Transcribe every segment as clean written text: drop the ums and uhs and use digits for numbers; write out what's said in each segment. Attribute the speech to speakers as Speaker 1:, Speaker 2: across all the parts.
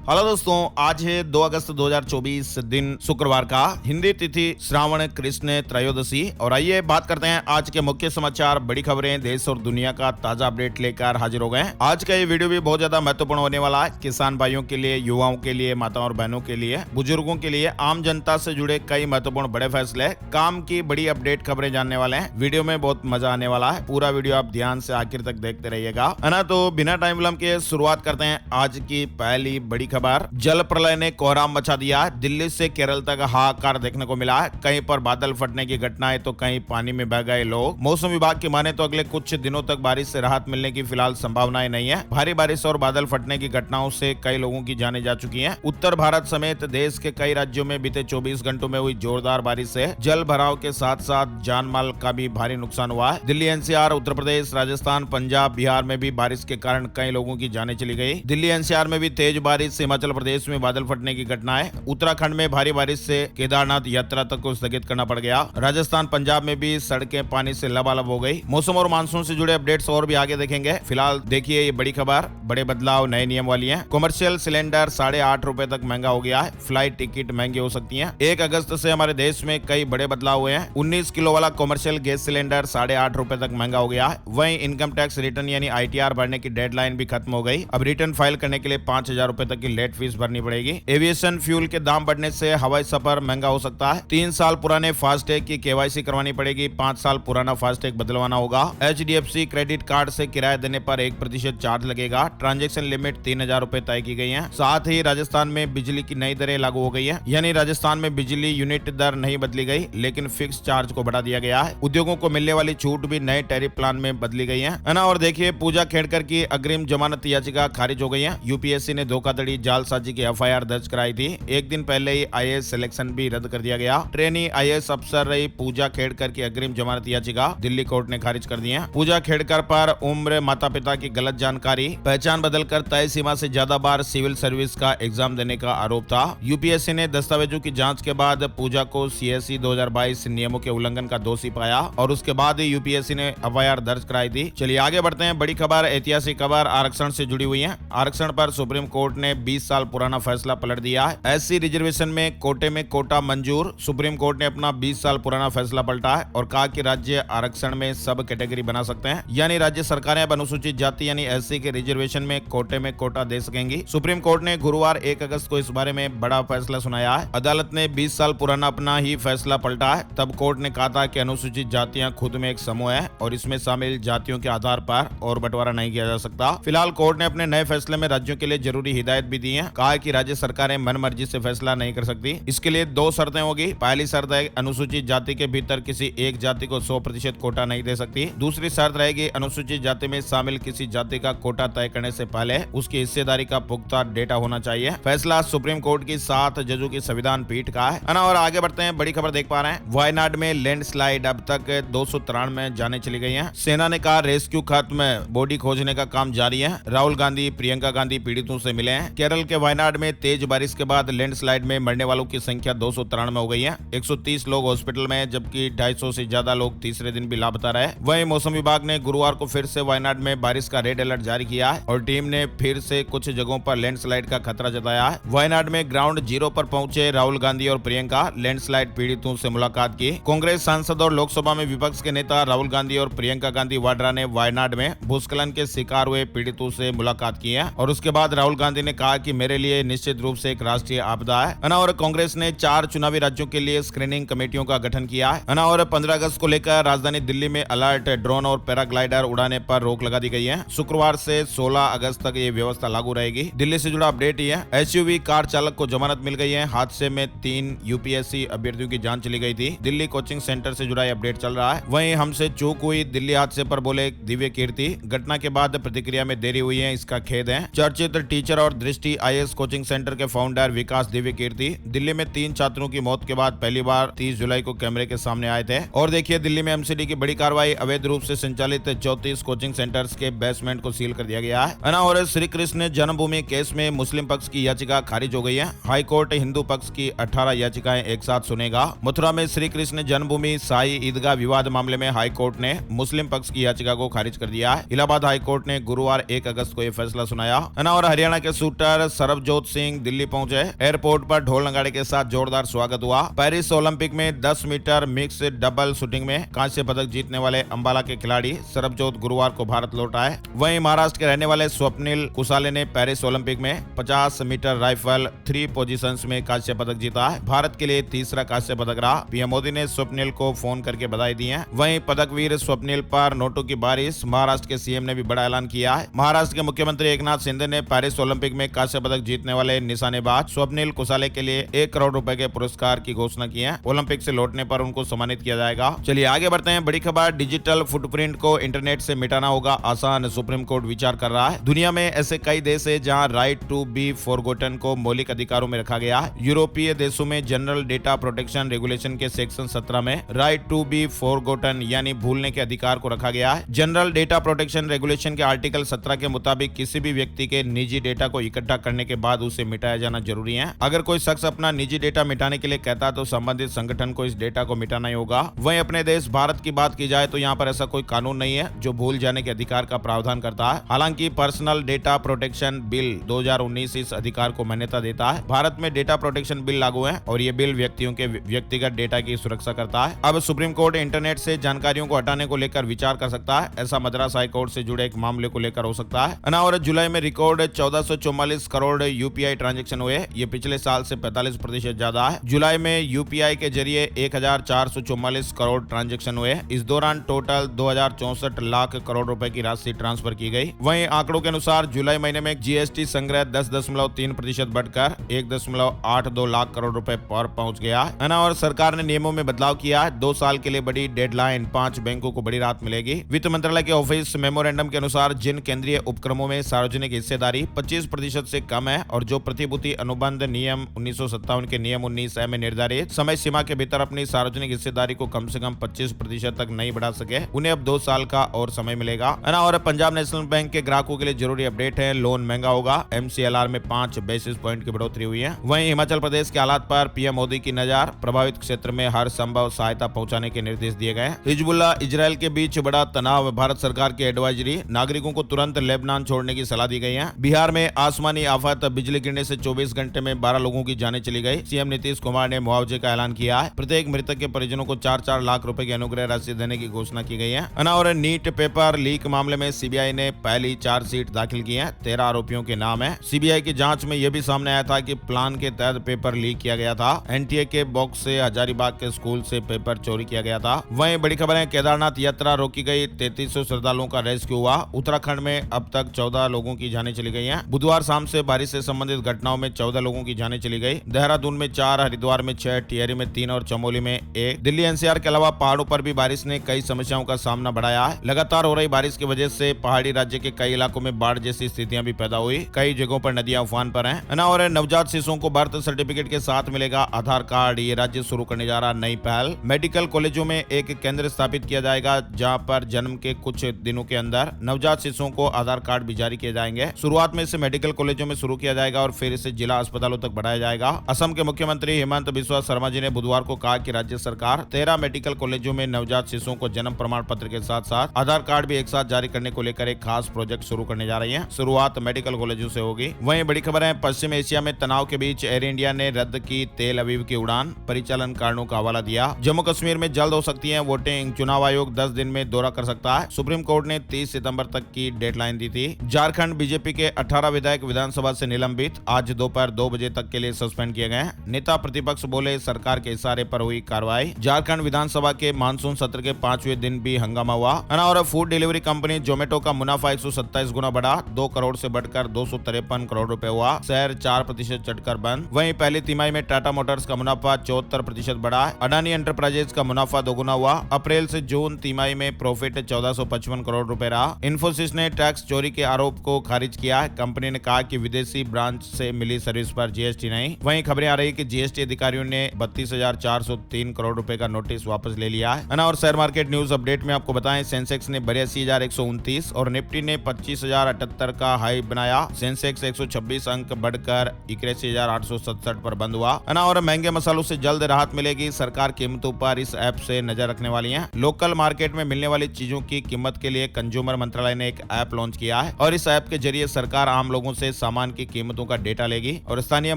Speaker 1: Hello दोस्तों, आज है 2 अगस्त 2024 दिन शुक्रवार का। हिंदी तिथि श्रावण कृष्ण त्रयोदशी। और आइए बात करते हैं आज के मुख्य समाचार, बड़ी खबरें, देश और दुनिया का ताजा अपडेट लेकर हाजिर हो गए हैं। आज का ये वीडियो भी बहुत ज्यादा महत्वपूर्ण होने वाला है। किसान भाइयों के लिए, युवाओं के लिए, माताओं और बहनों के लिए, बुजुर्गों के लिए, आम जनता से जुड़े कई महत्वपूर्ण बड़े फैसले, काम की बड़ी अपडेट खबरें जानने वाले हैं। वीडियो में बहुत मजा आने वाला है। पूरा वीडियो आप ध्यान से आखिर तक देखते रहिएगा, है ना। तो बिना टाइम विलंब के शुरुआत करते हैं आज की पहली बड़ी खबर। जल प्रलय ने कोहराम मचा दिया है। दिल्ली से केरल तक हाहाकार देखने को मिला है। कहीं पर बादल फटने की घटनाएं तो कहीं पानी में बह गए लोग। मौसम विभाग की माने तो अगले कुछ दिनों तक बारिश से राहत मिलने की फिलहाल संभावनाएं नहीं है। भारी बारिश और बादल फटने की घटनाओं से कई लोगों की जानें जा चुकी हैं। उत्तर भारत समेत देश के कई राज्यों में बीते 24 घंटों में हुई जोरदार बारिश से जल भराव के साथ साथ जान माल का भी भारी नुकसान हुआ है। दिल्ली एनसीआर, उत्तर प्रदेश, राजस्थान, पंजाब, बिहार में भी बारिश के कारण कई लोगों की जानें चली गई। दिल्ली एनसीआर में भी तेज बारिश, हिमाचल प्रदेश में बादल फटने की घटनाएं, उत्तराखंड में भारी बारिश से केदारनाथ यात्रा तक को स्थगित करना पड़ गया। राजस्थान, पंजाब में भी सड़कें पानी से लबालब हो गई। मौसम और मानसून से जुड़े अपडेट्स और भी आगे देखेंगे। फिलहाल देखिए ये बड़ी खबर, बड़े बदलाव, नए नियम वाली है। कमर्शियल सिलेंडर 8.5 रुपए तक महंगा हो गया है। फ्लाइट टिकट महंगी हो सकती है। 1 अगस्त से हमारे देश में कई बड़े बदलाव हुए हैं। 19 किलो वाला कमर्शियल गैस सिलेंडर 8.5 रुपए तक महंगा हो गया है। वहीं इनकम टैक्स रिटर्न यानी ITR भरने की डेडलाइन भी खत्म हो गई। अब रिटर्न फाइल करने के लिए 5,000 रुपए तक की लेट फीस भरनी पड़ेगी। एविएशन फ्यूल के दाम बढ़ने से हवाई सफर महंगा हो सकता है। 3 साल पुराने फास्टैग की KYC करवानी पड़ेगी। 5 साल पुराना फास्टैग बदलवाना होगा। HDFC क्रेडिट कार्ड से किराया देने पर 1% चार्ज लगेगा। ट्रांजैक्शन लिमिट 3,000 रुपए तय की गई है। साथ ही राजस्थान में बिजली की नई दरें लागू हो गई है। यानी राजस्थान में बिजली यूनिट दर नहीं बदली गई, लेकिन फिक्स चार्ज को बढ़ा दिया गया है। उद्योगों को मिलने वाली छूट भी नए टैरिफ प्लान में बदली गई है ना। और देखिए, पूजा खेड़कर की अग्रिम जमानत याचिका खारिज हो गई है। UPSC ने धोखाधड़ी, जालसाजी की FIR दर्ज कराई थी। एक दिन पहले ही IAS सिलेक्शन भी रद्द कर दिया गया। ट्रेनी IAS अफसर रही पूजा खेड़कर की अग्रिम जमानत याचिका दिल्ली कोर्ट ने खारिज कर दी है। पूजा खेड़कर पर उम्र, माता पिता की गलत जानकारी, पहचान बदलकर तय सीमा से ज्यादा बार सिविल सर्विस का एग्जाम देने का आरोप था। UPSC ने दस्तावेजों की जांच के बाद पूजा को CSE 2022 नियमों के उल्लंघन का दोषी पाया और उसके बाद ही UPSC ने FIR दर्ज कराई थी। चलिए आगे बढ़ते हैं। बड़ी खबर, ऐतिहासिक खबर आरक्षण से जुड़ी हुई है। आरक्षण पर सुप्रीम कोर्ट ने 20 साल पुराना फैसला पलट दिया है। SC रिजर्वेशन में कोटे में कोटा मंजूर। सुप्रीम कोर्ट ने अपना 20 साल पुराना फैसला पलटा है और कहा कि राज्य आरक्षण में सब कैटेगरी बना सकते हैं। यानी राज्य सरकारें अब अनुसूचित जाति यानी SC के रिजर्वेशन में कोटे में कोटा दे सकेंगी। सुप्रीम कोर्ट ने गुरुवार 1 अगस्त को इस बारे में बड़ा फैसला सुनाया है। अदालत ने 20 साल पुराना अपना ही फैसला पलटा है। तब कोर्ट ने कहा था कि अनुसूचित जातियां खुद में एक समूह है और इसमें शामिल जातियों के आधार पर और बंटवारा नहीं किया जा सकता। फिलहाल कोर्ट ने अपने नए फैसले में राज्यों के लिए जरूरी हिदायत भी दी है। कहा कि राज्य सरकारें मनमर्जी से फैसला नहीं कर सकती। इसके लिए 2 शर्तें होगी। पहली शर्त है अनुसूचित जाति के भीतर किसी एक जाति को 100% कोटा नहीं दे सकती। दूसरी शर्त रहेगी अनुसूचित जाति में शामिल किसी जाति का कोटा तय करने से पहले उसकी हिस्सेदारी का पुख्ता डेटा होना चाहिए। फैसला सुप्रीम कोर्ट की 7 जजों की संविधान पीठ का है ना। और आगे बढ़ते हैं। बड़ी खबर देख पा रहे हैं। वायनाड में लैंडस्लाइड, अब तक 293 जाने चली गई है। सेना ने कहा रेस्क्यू खत्म, बॉडी खोजने का काम जारी है। राहुल गांधी, प्रियंका गांधी पीड़ितों से मिले हैं। केरल के वायनाड में तेज बारिश के बाद लैंडस्लाइड में मरने वालों की संख्या 293 हो गई है। 130 लोग हॉस्पिटल में हैं, जबकि 250 से ज्यादा लोग तीसरे दिन भी लापता रहे। वहीं मौसम विभाग ने गुरुवार को फिर से वायनाड में बारिश का रेड अलर्ट जारी किया है और टीम ने फिर से कुछ जगहों पर लैंडस्लाइड का खतरा जताया है। वायनाड में ग्राउंड जीरो पर पहुंचे राहुल गांधी और प्रियंका, लैंडस्लाइड पीड़ितों से मुलाकात की। कांग्रेस सांसद और लोकसभा में विपक्ष के नेता राहुल गांधी और प्रियंका गांधी वाड्रा ने वायनाड में भूस्खलन के शिकार हुए पीड़ितों से मुलाकात की है और उसके बाद राहुल गांधी ने कहा कि मेरे लिए निश्चित रूप से एक राष्ट्रीय आपदा है ना। और कांग्रेस ने 4 चुनावी राज्यों के लिए स्क्रीनिंग कमेटियों का गठन किया है ना। और 15 अगस्त को लेकर राजधानी दिल्ली में अलर्ट, ड्रोन और पैराग्लाइडर उड़ाने पर रोक लगा दी गई है। शुक्रवार से 16 अगस्त तक ये व्यवस्था लागू रहेगी। दिल्ली से जुड़ा अपडेट ये है। SUV कार चालक को जमानत मिल गई है। हादसे में 3 UPSC अभ्यर्थियों की जान चली गई थी। दिल्ली कोचिंग सेंटर से जुड़ा अपडेट चल रहा है। वहीं हमसे चूक हुई, दिल्ली हादसे पर बोले दिव्य कीर्ति। घटना के बाद प्रतिक्रिया में देरी हुई है, इसका खेद है। चर्चित टीचर और दृष्टि IAS कोचिंग सेंटर के फाउंडर विकास दिव्य कीर्ति दिल्ली में 3 छात्रों की मौत के बाद पहली बार 30 जुलाई को कैमरे के सामने आए थे। और देखिए, दिल्ली में MCD की बड़ी कार्रवाई, अवैध रूप से संचालित 34 कोचिंग सेंटर्स के बेसमेंट को सील कर दिया गया है ना। और श्री कृष्ण जन्मभूमि केस में मुस्लिम पक्ष की याचिका खारिज हो गई है। हाई कोर्ट हिंदू पक्ष की 18 याचिकाएं एक साथ सुनेगा। मथुरा में श्री कृष्ण जन्मभूमि साई ईदगाह विवाद मामले में हाई कोर्ट ने मुस्लिम पक्ष की याचिका को खारिज कर दिया है। इलाहाबाद हाई कोर्ट ने गुरुवार 1 अगस्त को यह फैसला सुनाया है ना। और हरियाणा के शूटर पर सरबजोत सिंह दिल्ली पहुंचे। एयरपोर्ट पर ढोल नगाड़े के साथ जोरदार स्वागत हुआ। पेरिस ओलंपिक में 10 मीटर मिक्स डबल शूटिंग में कांस्य पदक जीतने वाले अंबाला के खिलाड़ी सरबजोत गुरुवार को भारत लौट आए। वहीं महाराष्ट्र के रहने वाले स्वप्निल कुसाले ने पेरिस ओलंपिक में 50 मीटर राइफल 3 पोजीशंस में कांस्य पदक जीता है। भारत के लिए तीसरा कांस्य पदक रहा। पीएम मोदी ने स्वप्निल को फोन करके बधाई दी है। वहीं पदकवीर स्वप्निल पर नोटों की बारिश, महाराष्ट्र के सीएम ने भी बड़ा ऐलान किया है। महाराष्ट्र के मुख्यमंत्री एकनाथ शिंदे ने पेरिस ओलंपिक में कांस्य पदक जीतने वाले निशानेबाज स्वप्निल कुसाले के लिए 1 करोड़ रुपए के पुरस्कार की घोषणा की है। ओलंपिक से लौटने पर उनको सम्मानित किया जाएगा। चलिए आगे बढ़ते हैं। बड़ी खबर, डिजिटल फुटप्रिंट को इंटरनेट से मिटाना होगा आसान, सुप्रीम कोर्ट विचार कर रहा है। दुनिया में ऐसे कई देश है जहां राइट टू बी फॉरगॉटन को मौलिक अधिकारों में रखा गया है। यूरोपीय देशों में जनरल डेटा प्रोटेक्शन रेगुलेशन के सेक्शन 17 में राइट टू बी फॉरगॉटन यानी भूलने के अधिकार को रखा गया है। जनरल डेटा प्रोटेक्शन रेगुलेशन के आर्टिकल 17 के मुताबिक किसी भी व्यक्ति के निजी डेटा को इकट्ठा करने के बाद उसे मिटाया जाना जरूरी है। अगर कोई शख्स अपना निजी डेटा मिटाने के लिए कहता है तो संबंधित संगठन को इस डेटा को मिटाना ही होगा। वहीं अपने देश भारत की बात की जाए तो यहाँ पर ऐसा कोई कानून नहीं है जो भूल जाने के अधिकार का प्रावधान करता है। हालांकि पर्सनल डेटा प्रोटेक्शन बिल 2019 इस अधिकार को मान्यता देता है। भारत में डेटा प्रोटेक्शन बिल लागू है और ये बिल व्यक्तियों के व्यक्तिगत डेटा की सुरक्षा करता है। अब सुप्रीम कोर्ट इंटरनेट से जानकारियों को हटाने को लेकर विचार कर सकता है। ऐसा मद्रास हाई कोर्ट से जुड़े एक मामले को लेकर हो सकता है। और जुलाई में रिकॉर्ड 1444 करोड़ यूपीआई ट्रांजैक्शन हुए। ये पिछले साल से 45% ज्यादा है। जुलाई में यूपीआई के जरिए 1444 करोड़ ट्रांजैक्शन हुए। इस दौरान टोटल 2064 लाख करोड़ रुपए की राशि ट्रांसफर की गई। वहीं आंकड़ों के अनुसार जुलाई महीने में जीएसटी संग्रह 10.3% बढ़कर 1.82 लाख करोड़ रुपए पर पहुंच गया है ना। और सरकार ने नियमों में बदलाव किया है। 2 साल के लिए बड़ी डेडलाइन, 5 बैंकों को बड़ी राहत मिलेगी। वित्त मंत्रालय के ऑफिस मेमोरेंडम के अनुसार जिन केंद्रीय उपक्रमों में सार्वजनिक हिस्सेदारी 25% से कम है और जो प्रतिभूति अनुबंध नियम 1957 के नियम 19A में निर्धारित समय सीमा के भीतर अपनी सार्वजनिक हिस्सेदारी को कम से कम 25% तक नहीं बढ़ा सके, उन्हें अब 2 साल का और समय मिलेगा, है ना। और पंजाब नेशनल बैंक के ग्राहकों के लिए जरूरी अपडेट है, लोन महंगा होगा। MCLR में 5 बेसिस पॉइंट की बढ़ोतरी हुई है। वहीं हिमाचल प्रदेश के हालात पर पीएम मोदी की नजर, प्रभावित क्षेत्र में हर संभव सहायता पहुंचाने के निर्देश दिए गए। हिजबुल्लाह इजरायल के बीच बड़ा तनाव, भारत सरकार की एडवाइजरी, नागरिकों को तुरंत लेबनान छोड़ने की सलाह दी गई है। बिहार में आसमानी आफत, बिजली गिरने से 24 घंटे में 12 लोगों की जानें चली गई। सीएम नीतीश कुमार ने मुआवजे का ऐलान किया है। प्रत्येक मृतक के परिजनों को 4-4 लाख रुपए की अनुग्रह राशि देने की घोषणा की गई है। और नीट पेपर लीक मामले में सीबीआई ने पहली चार्जशीट दाखिल की है। 13 आरोपियों के नाम है। सीबीआई की जांच में यह भी सामने आया था कि प्लान के तहत पेपर लीक किया गया था। एनटीए के बॉक्स से हजारीबाग के स्कूल से पेपर चोरी किया गया था। वहीं बड़ी खबर है, केदारनाथ यात्रा रोकी गई, 3300 श्रद्धालुओं का रेस्क्यू हुआ। उत्तराखंड में अब तक 14 लोगों की जानें चली गई हैं। बुधवार शाम से बारिश से संबंधित घटनाओं में 14 लोगों की जानें चली गई। देहरादून में 4, हरिद्वार में 6, टिहरी में 3 और चमोली में 1। दिल्ली एनसीआर के अलावा पहाड़ों पर भी बारिश ने कई समस्याओं का सामना बढ़ाया है। लगातार हो रही बारिश की वजह से पहाड़ी राज्य के कई इलाकों में बाढ़ जैसी स्थितियां भी पैदा हुई। कई जगहों पर नदियां उफान पर हैं। और नवजात शिशुओं को बर्थ सर्टिफिकेट के साथ मिलेगा आधार कार्ड। ये राज्य शुरू करने जा रहा नई पहल। मेडिकल कॉलेजों में एक केंद्र स्थापित किया जाएगा जहां पर जन्म के कुछ दिनों के अंदर नवजात शिशुओं को आधार कार्ड भी जारी किए जाएंगे। शुरुआत में इसे मेडिकल कॉलेजों में शुरू किया जाएगा और फिर इसे जिला अस्पतालों तक बढ़ाया जाएगा। असम के मुख्यमंत्री हेमंत बिस्वा शर्मा जी ने बुधवार को कहा कि राज्य सरकार 13 मेडिकल कॉलेजों में नवजात शिशुओं को जन्म प्रमाण पत्र के साथ साथ आधार कार्ड भी एक साथ जारी करने को लेकर एक खास प्रोजेक्ट शुरू करने जा रही है। शुरुआत मेडिकल कॉलेजों से होगी। वहीं बड़ी खबर है, पश्चिम एशिया में तनाव के बीच एयर इंडिया ने रद्द की तेल अवीव की उड़ान, परिचालन कारणों का हवाला दिया। जम्मू कश्मीर में जल्द हो सकती है वोटिंग, चुनाव आयोग 10 दिन में दौरा कर सकता है। सुप्रीम कोर्ट ने 30 सितंबर तक की डेडलाइन दी थी। झारखंड बीजेपी के 18 विधायक विधानसभा से निलंबित, आज दोपहर 2 बजे तक के लिए सस्पेंड किए गए। नेता प्रतिपक्ष बोले सरकार के इशारे पर हुई कार्रवाई। झारखंड विधानसभा के मानसून सत्र के 5वें दिन भी हंगामा हुआ। और फूड डिलीवरी कंपनी जोमेटो का मुनाफा 127 गुना बढ़ा, 2 करोड़ से बढ़कर 253 करोड़ रुपए हुआ। शेयर 4% चढ़कर बंद। वहीं पहली तिमाही में टाटा मोटर्स का मुनाफा 74% बढ़ा। अडानी एंटरप्राइजेज का मुनाफा दोगुना हुआ। अप्रैल से जून तिमाही में प्रॉफिट 1455 करोड़ रुपए रहा। इन्फोसिस ने टैक्स चोरी के आरोप को खारिज किया है। कंपनी ने कहा कि विदेशी ब्रांच से मिली सर्विस पर जीएसटी नहीं। वहीं खबरें आ रही कि जीएसटी अधिकारियों ने 32,403 करोड़ रुपए का नोटिस वापस ले लिया है। और शेयर मार्केट न्यूज अपडेट में आपको बताएं, सेंसेक्स ने 82,129 और निफ्टी ने 25,078 का हाई बनाया। सेंसेक्स 126 अंक बढ़कर 81,867 पर बंद हुआ। और महंगे मसालों से जल्द राहत मिलेगी, सरकार कीमतों पर इस ऐप से नजर रखने वाली है। लोकल मार्केट में मिलने वाली चीजों की कीमत के लिए कंज्यूमर मंत्रालय ने एक ऐप लॉन्च किया है और इस ऐप के जरिए सरकार आम लोगों से सामान की कीमतों का डेटा लेगी और स्थानीय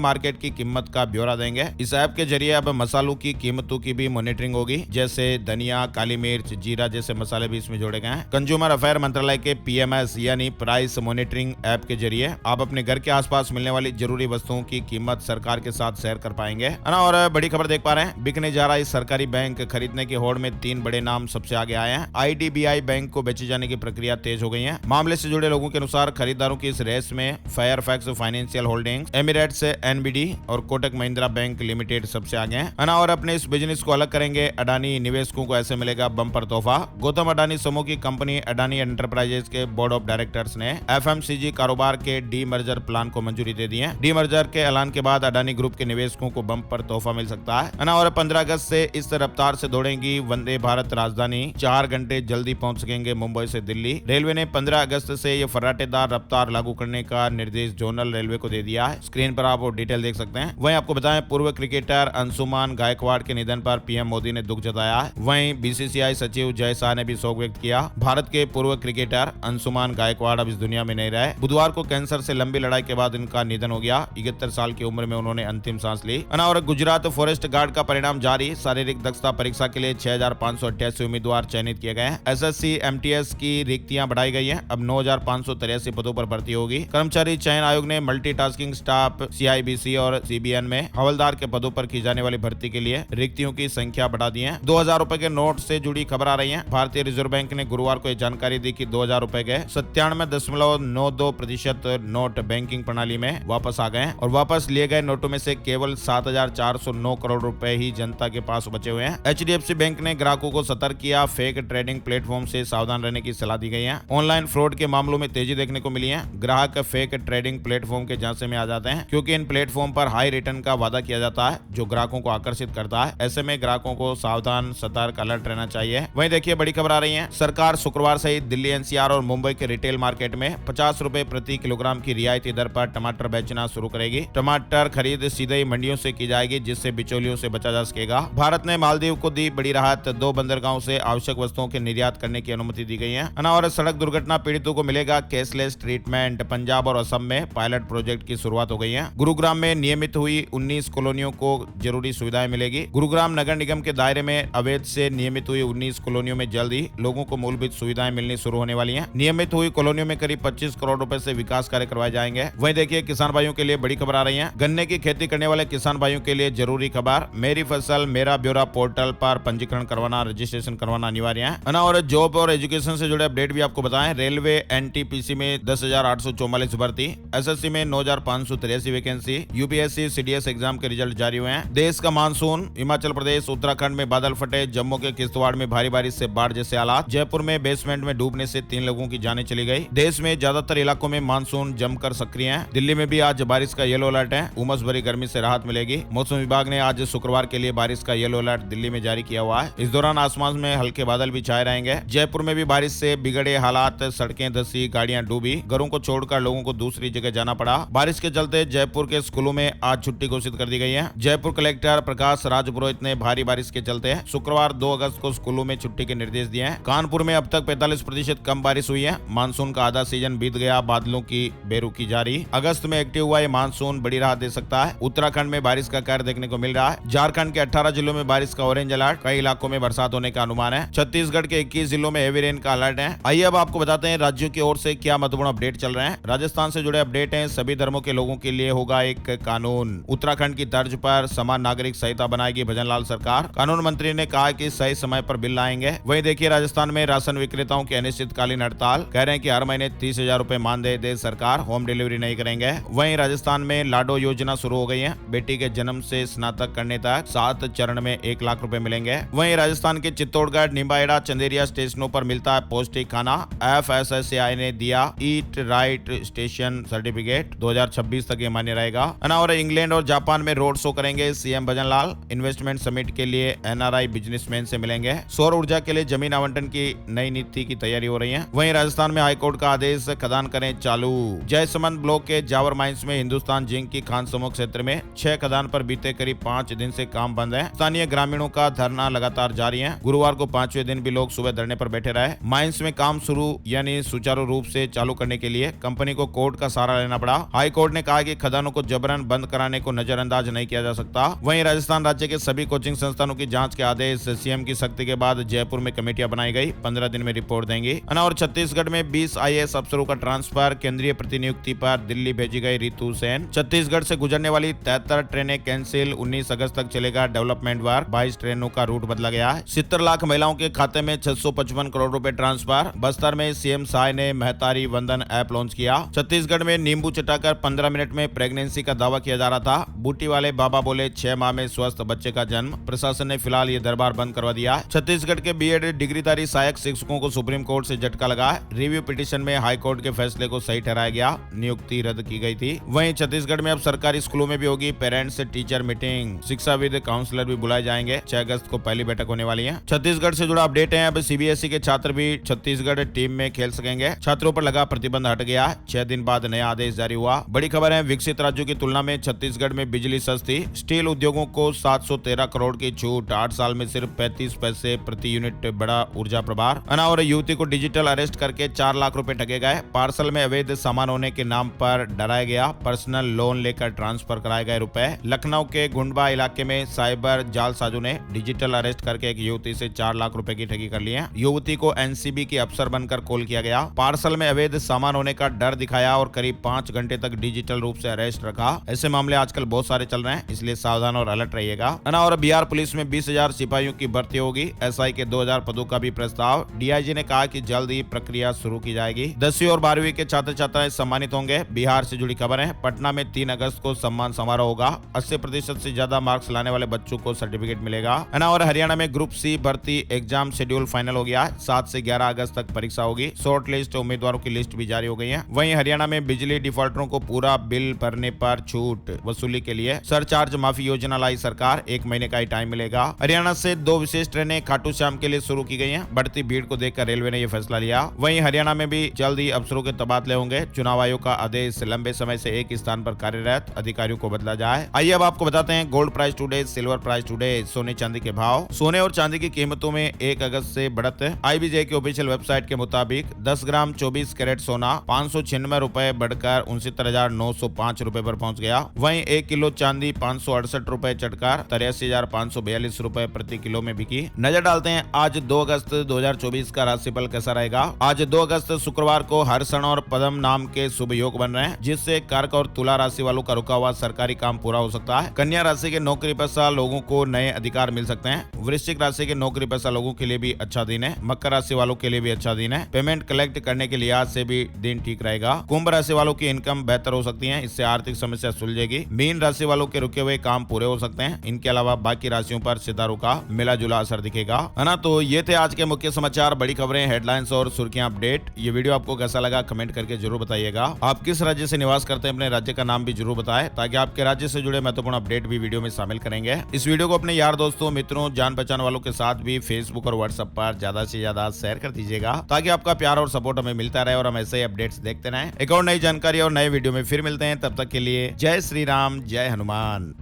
Speaker 1: मार्केट की कीमत का ब्यौरा देंगे। इस ऐप के जरिए अब मसालों की कीमतों की भी मॉनिटरिंग होगी, जैसे धनिया, काली मिर्च, जीरा जैसे मसाले भी इसमें जोड़े गए हैं। कंज्यूमर अफेयर मंत्रालय के PMS यानी प्राइस मॉनिटरिंग ऐप के जरिए आप अपने घर के आसपास मिलने वाली जरूरी वस्तुओं की कीमत सरकार के साथ शेयर कर पाएंगे, है ना। और बड़ी खबर देख पा रहे हैं, बिकने जा रहा है सरकारी बैंक। खरीदने की होड़ में 3 बड़े नाम सबसे आगे आए हैं। IDBI बैंक को बेचे जाने की प्रक्रिया तेज हो गई है। मामले से जुड़े लोगों के अनुसार खरीदारों की इस रेस में Fairfax financial holdings, Emirates NBD और कोटक महिंद्रा बैंक लिमिटेड सबसे आगे हैं, है ना। और अपने इस बिजनेस को अलग करेंगे अडानी निवेशकों को ऐसे मिलेगा बम्पर तोहफा। गौतम अडानी समूह की कंपनी अडानी एंटरप्राइजेज के बोर्ड ऑफ डायरेक्टर्स ने FMCG कारोबार के डीमर्जर प्लान को मंजूरी दे दी है। डीमर्जर के ऐलान के बाद अडानी ग्रुप के निवेशकों को बम्पर तोहफा मिल सकता है ना। और 15 अगस्त से इस रफ्तार से दौड़ेंगी वंदे भारत राजधानी। 4 घंटे जल्दी पहुंच सकेंगे मुंबई से दिल्ली। रेलवे ने 15 अगस्त से ये फर्राटेदार रफ्तार लागू करने का निर्देश जोनल रेलवे को दे दिया है। स्क्रीन पर आप डिटेल देख सकते हैं। वहीं आपको बताएं, पूर्व क्रिकेटर अंशुमान गायकवाड़ के निधन पर PM मोदी ने दुख जताया है। वहीं BCCI सचिव जय शाह ने भी शोक व्यक्त किया। भारत के पूर्व क्रिकेटर अंशुमान गायकवाड़ अब इस दुनिया में नहीं रहे। बुधवार को कैंसर से लंबी लड़ाई के बाद इनका निधन हो गया। 71 साल की उम्र में उन्होंने अंतिम सांस ली। और गुजरात फॉरेस्ट गार्ड का परिणाम जारी। शारीरिक दक्षता परीक्षा के लिए 6588 उम्मीदवार चयनित किए गए हैं। SSC MTS की रिक्तियां बढ़ाई गई हैं। अब 9583 पदों पर भर्ती होगी। कर्मचारी चयन आयोग ने मल्टीटास्किंग स्टाफ CIBC और CBN में हवलदार के पदों पर की जाने वाली भर्ती के लिए रिक्तियों की संख्या बढ़ा दी है। 2000 रुपए के नोट से जुड़ी खबर आ रही है। भारतीय रिजर्व बैंक ने गुरुवार को यह जानकारी दी कि 2000 रुपए के 97.92% नोट बैंकिंग प्रणाली में वापस आ गए और वापस लिए गए नोटों में से केवल 7409 करोड़ रुपए ही जनता के पास बचे हुए हैं। HDFC बैंक ने ग्राहकों को सतर्क किया। फेक ट्रेडिंग प्लेटफॉर्म से सावधान रहने की सलाह दी गई है। ऑनलाइन फ्रॉड के मामलों में तेजी देखने को मिली है। ग्राहक फेक ट्रेडिंग प्लेटफॉर्म के झांसे में आ जाते हैं, क्योंकि इन प्लेटफॉर्म पर हाई रिटर्न का वादा किया जाता है जो ग्राहकों को आकर्षित करता है। ऐसे में ग्राहकों को सावधान, सतर्क, अलर्ट रहना चाहिए। वहीं देखिए बड़ी खबर आ रही है, सरकार शुक्रवार से ही दिल्ली NCR और मुंबई के रिटेल मार्केट में 50 रुपए प्रति किलोग्राम की रियायती दर पर टमाटर बेचना शुरू करेगी। टमाटर खरीद सीधे ही मंडियों से की जाएगी, जिससे बिचौलियों से बचा जा सकेगा। भारत ने मालदीव को दी बड़ी राहत। 2 बंदरगाहों से आवश्यक वस्तुओं के निर्यात करने की अनुमति दी गई है। और सड़क दुर्घटना पीड़ितों को मिलेगा कैशलेस ट्रीटमेंट। पंजाब और असम में पायलट प्रोजेक्ट की शुरुआत हो गई है। गुरुग्राम में नियमित हुई 19 कॉलोनियों को जरूरी सुविधाएं मिलेगी। गुरुग्राम नगर निगम के दायरे में अवैध से नियमित हुई 19 कॉलोनियों में जल्द ही लोगों को मूलभूत सुविधाएं मिलनी शुरू होने वाली हैं। नियमित हुई कॉलोनियों में करीब 25 करोड़ रुपए से विकास कार्य करवाए जाएंगे। वहीं देखिए किसान भाइयों के लिए बड़ी खबर आ रही है। गन्ने की खेती करने वाले किसान भाइयों के लिए जरूरी खबर। मेरी फसल मेरा ब्यौरा पोर्टल पर पंजीकरण करवाना, रजिस्ट्रेशन करवाना अनिवार्य है ना। और जॉब और एजुकेशन से जुड़े अपडेट भी आपको बताएं। रेलवे NTPC में 10,844 भर्ती, SSC में 9,583 वैकेंसी, UPSC CDS एग्जाम के रिजल्ट जारी हुए हैं। देश का मानसून। हिमाचल प्रदेश, उत्तराखंड में बादल फटे। जम्मू के किश्तवाड़ में भारी बारिश से बाढ़ जैसे हालात। जयपुर में बेसमेंट में डूबने से 3 लोगों की जानें चली गई। देश में ज्यादातर इलाकों में मानसून जमकर सक्रिय है। दिल्ली में भी आज बारिश का येलो अलर्ट है। उमस भरी गर्मी से राहत मिलेगी। मौसम विभाग ने आज शुक्रवार के लिए बारिश का येलो अलर्ट दिल्ली में जारी किया हुआ है। इस दौरान आसमान में हल्के बादल भी छाए रहेंगे। जयपुर में भी बारिश से बिगड़े हालात। सड़कें धंसी, गाड़ियां डूबी। घरों को छोड़कर लोगों को दूसरी जगह जाना पड़ा। बारिश के चलते जयपुर के स्कूलों में आज छुट्टी घोषित कर दी गई है। जयपुर कलेक्टर प्रकाश राजपुरोहित ने भारी बारिश के चलते शुक्रवार 2 अगस्त को स्कूलों में छुट्टी के निर्देश दिए हैं। कानपुर में अब तक 45% कम बारिश हुई है। मानसून का आधा सीजन बीत गया। बादलों की बेरुखी जारी। अगस्त में एक्टिव हुआ ये मानसून बड़ी राहत दे सकता है। उत्तराखंड में बारिश का कहर देखने को मिल रहा है। झारखंड के 18 जिलों में बारिश का ऑरेंज अलर्ट। कई इलाकों में बरसात होने का अनुमान है। छत्तीसगढ़ के 21 जिलों में हेवी रेन का अलर्ट है। आइए अब आपको बताते हैं राज्यों की ओर से क्या महत्वपूर्ण अपडेट चल रहे हैं। राजस्थान से जुड़े अपडेट हैं। सभी धर्मों के लोगों के लिए होगा एक कानून। उत्तराखंड की तर्ज पर समान नागरिक संहिता बनाएगी भजनलाल सरकार। कानून मंत्री ने कहा कि सही समय पर बिल लाएंगे। वहीं देखिए राजस्थान में राशन विक्रेताओं की अनिश्चितकालीन हड़ताल। कह रहे हैं कि हर महीने 30,000 रुपए मानदेय दे सरकार, होम डिलीवरी नहीं करेंगे। वहीं राजस्थान में लाडो योजना शुरू हो गई है। बेटी के जन्म से स्नातक करने तक 7 चरण में 1 लाख रुपए मिलेंगे। वहीं राजस्थान के चित्तौड़गढ़, निम्बाहेड़ा, चंदेरिया स्टेशनों पर मिलता है पौष्टिक खाना। FSSAI ने दिया ईट राइट स्टेशन सर्टिफिकेट। 2026 तक ये मान्य रहेगा। और इंग्लैंड और जापान में रोड शो करेंगे CM भजनलाल। इन्वेस्टमेंट समिट के लिए NRI बिजनेसमैन से मिलेंगे। सौर ऊर्जा के लिए जमीन आवंटन की नई नीति की तैयारी हो रही है। वहीं राजस्थान में हाईकोर्ट का आदेश, खदान करें चालू। जयसमंद ब्लॉक के जावर माइंस में हिंदुस्तान जिंक की खान समूह क्षेत्र में 6 खदान पर बीते करीब 5 दिन से काम बंद है। स्थानीय ग्रामीणों का धरना लगातार जारी है। गुरुवार को 5वें दिन भी लोग सुबह धरने पर बैठे रहे। माइंस में काम शुरू यानी सुचारू रूप से चालू करने के लिए कंपनी को कोर्ट का सहारा लेना पड़ा। हाई कोर्ट ने कहा कि खदानों को जबरन बंद कराने को नजरअंदाज नहीं किया जा सकता। वहीं राजस्थान राज्य के सभी कोचिंग संस्थानों की जांच के आदेश। सीएम की सख्ती के बाद जयपुर में कमेटियां बनाई गई, 15 दिन में रिपोर्ट देंगी। और छत्तीसगढ़ में 20 IAS अफसरों का ट्रांसफर, केंद्रीय प्रतिनियुक्ति पर दिल्ली भेजी गई रितु सेन। छत्तीसगढ़ से गुजरने वाली 73 ट्रेनें कैंसिल, 19 अगस्त तक चलेगा डेवलपमेंट वर्क, 22 ट्रेनों का रूट बदला गया है। 70 लाख महिलाओं के खाते में 655 करोड़ रुपए ट्रांसफर। बस्तर में सीएम साय ने महतारी वंदन ऐप लॉन्च किया। छत्तीसगढ़ में नींबू चटाकर 15 मिनट में प्रेगनेंसी का दावा किया जा रहा था। बूटी वाले बाबा बोले 6 माह में स्वस्थ बच्चे का जन्म। प्रशासन ने फिलहाल ये दरबार बंद करवा दिया। छत्तीसगढ़ के बीएड डिग्रीधारी सहायक शिक्षकों को सुप्रीम कोर्ट से झटका लगा। रिव्यू पिटीशन में हाई कोर्ट के फैसले को सही ठहराया गया, नियुक्ति रद्द की गई थी। वहीं छत्तीसगढ़ में अब सरकारी स्कूलों में भी होगी पेरेंट्स टीचर मीटिंग। शिक्षाविद काउंसलर भी बुलाए जाएंगे। 6 अगस्त को पहली बैठक होने वाली है। छत्तीसगढ़ से जुड़ा अपडेट है। अब सीबीएसई के छात्र भी छत्तीसगढ़ टीम में खेल सकेंगे। छात्रों पर लगा प्रतिबंध हट गया। 6 दिन बाद नया आदेश जारी हुआ। बड़ी खबर है, विकसित राज्यों की तुलना में छत्तीसगढ़ में बिजली सस्ती। स्टील उद्योगों को 713 करोड़ की छूट। 8 साल में सिर्फ 35 पैसे प्रति यूनिट बढ़ा ऊर्जा प्रभार। और युवती को डिजिटल अरेस्ट करके 4 लाख रुपए ठगे गए। पार्सल में अवैध सामान होने के नाम पर डराया गया। पर्सनल लोन लेकर ट्रांसफर कराए गए रुपए। लखनऊ के गुंडबा इलाके में साइबर जालसाजों ने डिजिटल अरेस्ट करके एक युवती से 4 लाख रुपए की ठगी कर ली है। युवती को एनसीबी की अफसर बनकर कॉल किया गया। पार्सल में अवैध सामान होने का डर दिखाया और करीब 5 घंटे तक डिजिटल रूप से अरेस्ट रखा। ऐसे मामले आजकल बहुत सारे चल रहे हैं, इसलिए सावधान और अलर्ट रहिएगा। और बिहार पुलिस में 20,000 सिपाहियों की भर्ती होगी। एसआई के 2000 पदों का भी प्रस्ताव। डीआईजी ने कहा कि जल्द ही प्रक्रिया शुरू की जाएगी। 10वीं और 12वीं के छात्र छात्राएं सम्मानित होंगे। बिहार से जुड़ी खबर है। पटना में 3 अगस्त को सम्मान समारोह होगा। 80% से ज्यादा मार्क्स लाने वाले बच्चों को सर्टिफिकेट मिलेगा। और हरियाणा में ग्रुप सी भर्ती एग्जाम शेड्यूल फाइनल हो गया। 7 से 11 अगस्त तक परीक्षा होगी। शॉर्ट लिस्ट उम्मीदवारों की लिस्ट भी जारी हो गई है। वहीं हरियाणा में बिजली डिफॉल्टरों को पूरा बिल भरने पर छूट वसूली के लिए सरचार्ज माफी योजना लाई सरकार। 1 महीने का ही टाइम मिलेगा। हरियाणा से 2 विशेष ट्रेनें खाटू श्याम के लिए शुरू की गई हैं। बढ़ती भीड़ को देखकर रेलवे ने यह फैसला लिया। वहीं हरियाणा में भी जल्द ही अफसरों के तबादले होंगे। चुनाव आयोग का आदेश, लंबे समय से एक स्थान पर कार्यरत अधिकारियों को बदला जाए। आइए अब आपको बताते हैं gold price today, silver price today, सोने चांदी के भाव। सोने और चांदी की कीमतों में 1 अगस्त से बढ़त। IBJ की ऑफिशियल वेबसाइट के मुताबिक 10 ग्राम 24 कैरेट सोना 596 रुपए बढ़कर 69,905 रुपए पर पहुंच गया। वहीं 1 किलो चांदी 568 रुपए चढ़कर 83,542 रुपए प्रति किलो में बिकी। नजर डालते हैं आज 2 अगस्त 2024 का राशिफल कैसा रहेगा। आज 2 अगस्त शुक्रवार को हर्षण और पदम नाम के शुभ योग बन रहे हैं, जिससे कर्क और तुला राशि वालों का रुका हुआ सरकारी काम पूरा हो सकता है। कन्या राशि के नौकरी पेशा लोगों को नए अधिकार मिल सकते हैं। वृश्चिक राशि के नौकरी पेशा लोगों के लिए भी अच्छा दिन है। मकर राशि वालों के लिए भी अच्छा दिन है। पेमेंट कलेक्ट करने के लिहाज से भी दिन ठीक रहेगा। कुंभ राशि वालों की इनकम बेहतर हो सकती है, इससे आर्थिक समस्या सुलझेगी। मीन राशि वालों के रुके हुए काम पूरे हो सकते हैं। इनके अलावा बाकी राशियों पर सितारों का मिला जुला असर दिखेगा, है ना। तो ये थे आज के मुख्य समाचार, बड़ी खबरें, हेडलाइंस और सुर्खियां अपडेट। ये वीडियो आपको कैसा लगा कमेंट करके जरूर बताइएगा। आप किस राज्य से निवास करते हैं, अपने राज्य का नाम भी जरूर बताएं, ताकि आपके राज्य से जुड़े महत्वपूर्ण अपडेट भी वीडियो में शामिल करेंगे। इस वीडियो को अपने यार दोस्तों, मित्रों, जान पहचान वालों के साथ भी फेसबुक और व्हाट्सएप पर ज्यादा से ज्यादा शेयर कर दीजिएगा, ताकि आपका प्यार और सपोर्ट हमें मिलता रहे और हम ऐसे ही अपडेट्स देखते रहें। एक और नई जानकारी और नए वीडियो में फिर मिलते हैं। तब तक के लिए जय श्री राम, जय हनुमान।